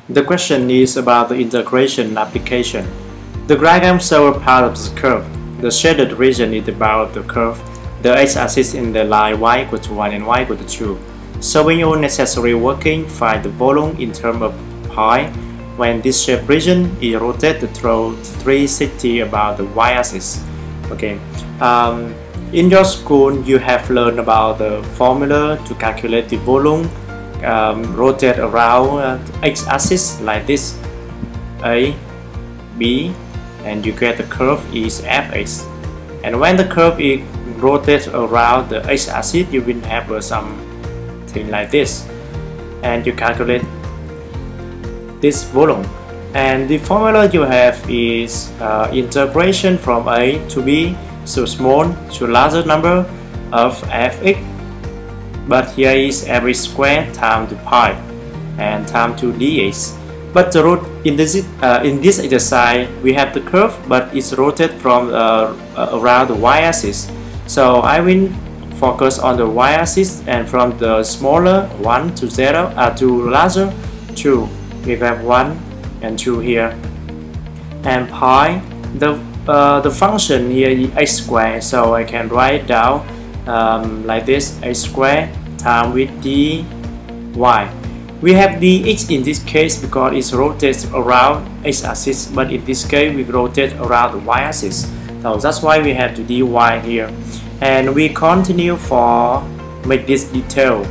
The question is about the integration application. The diagram shows a part of the curve. The shaded region is the bar of the curve. The x-axis in the line y equal to 1 and y equal to 2. Showing all necessary working, find the volume in terms of pi when this shaped region is rotated through 360 about the y-axis. Okay. In your school, you have learned about the formula to calculate the volume rotate around x-axis like this, A, B, and you get the curve is fx. And when the curve is rotates around the x-axis, you will have something like this, and you calculate this volume. And the formula you have is integration from A to B, so small to larger number of fx, but here is average square times the pi and times to dx. But the root in this exercise we have the curve, but it's rotated from around the y-axis. So I will focus on the y-axis, and from the smaller 1 to 0 to larger 2, we have 1 and 2 here. And pi, the function here is x squared, so I can write down like this, x squared times with dy. We have dx in this case because it rotates around x-axis, but in this case we rotate around the y-axis, so that's why we have to dy here. And we continue for make this detail.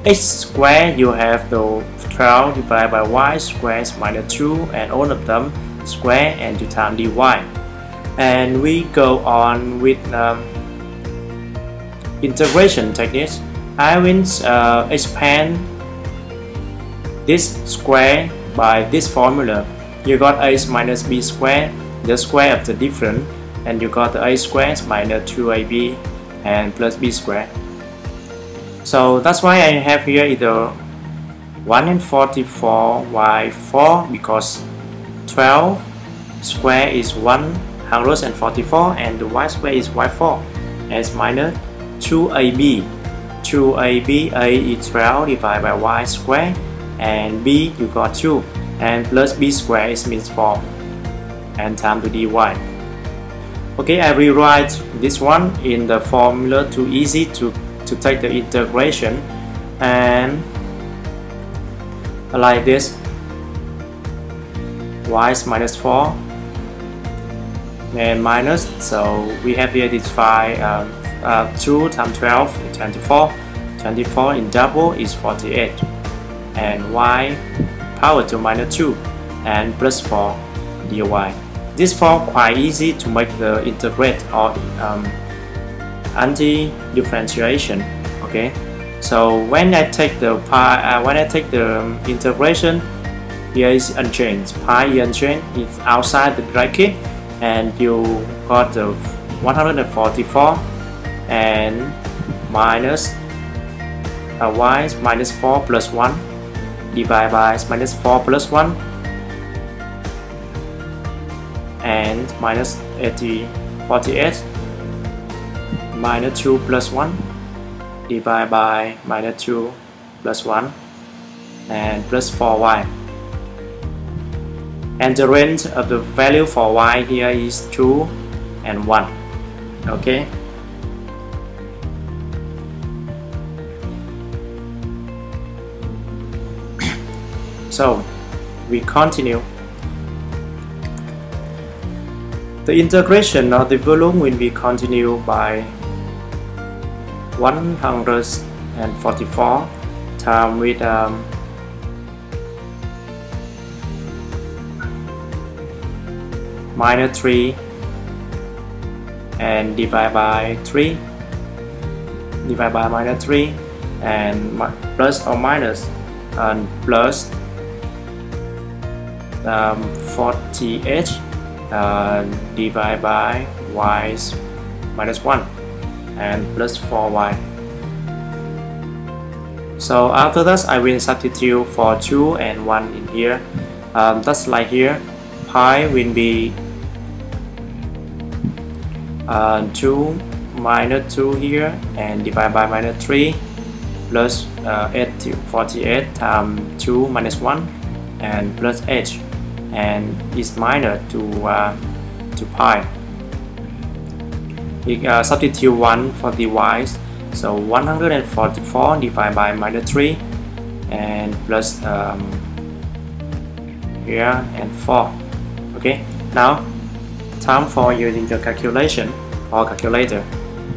X squared, you have the 12 divided by y squared is minus 2, and all of them square and you times dy. And we go on with integration techniques. I will expand this square by this formula. You got a minus b squared, the square of the difference, and you got the a squared minus 2ab and plus b squared. So that's why I have here either 144y4, because 12 square is 144 and the y square is y4, as minus 2ab. 2ab, a is 12 divided by y square, and b you got 2, and plus b square is means 4, and time to dy. Okay, I rewrite this one in the formula too easy to take the integration, and like this, y is minus 4 and minus, so we have here this 2 times 12 is 24. 24 in double is 48, and y power to minus 2 and plus 4 dy. This form quite easy to make the integrate or anti-differentiation. Okay, so when I take the integration, here is unchanged. Pi is unchanged, it's outside the bracket, and you got the 144 and minus y is minus 4 plus 1 divided by minus 4 plus 1 and minus 48 minus 2 plus 1 divided by minus 2 plus 1 and plus 4y, and the range of the value for y here is 2 and 1. Okay, so we continue. The integration of the volume will be continued by 144 times with minus 3 and divide by 3, divide by minus 3 and plus or minus and plus 48 divided by y is minus 1 and plus 4y. So after that I will substitute for 2 and 1 in here. That's like here, pi will be 2 minus 2 here and divided by minus 3 plus 48 times 2 minus 1 and plus h, and is minor to pi. We substitute 1 for the y's, so 144 divided by minus 3 and plus here and 4. Okay, now time for using your calculation or calculator.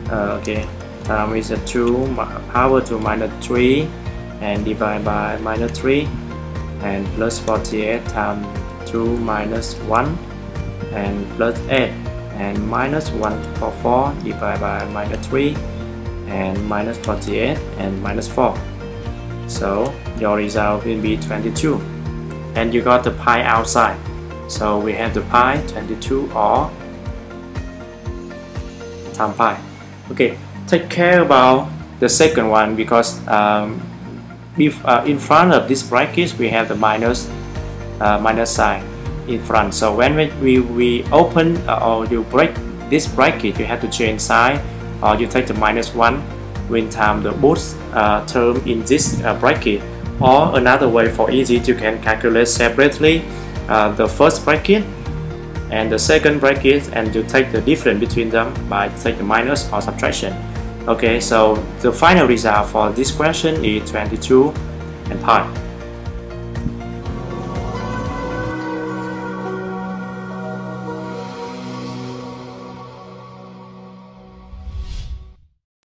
Okay, time is 2 power to minus 3 and divided by minus 3 and plus 48 times 2 minus 1 and plus 8 and minus 144 divided by minus 3 and minus 48 and minus 4. So your result will be 22, and you got the pi outside, so we have the pi 22 or time pi. Okay, take care about the second one, because in front of this bracket we have the minus sign in front. So when we open or you break this bracket, you have to change sign, or you take the minus 1 when time the both term in this bracket. Or another way for easy, you can calculate separately the first bracket and the second bracket, and you take the difference between them by take the minus or subtraction. Okay, so the final result for this question is 22 and pi.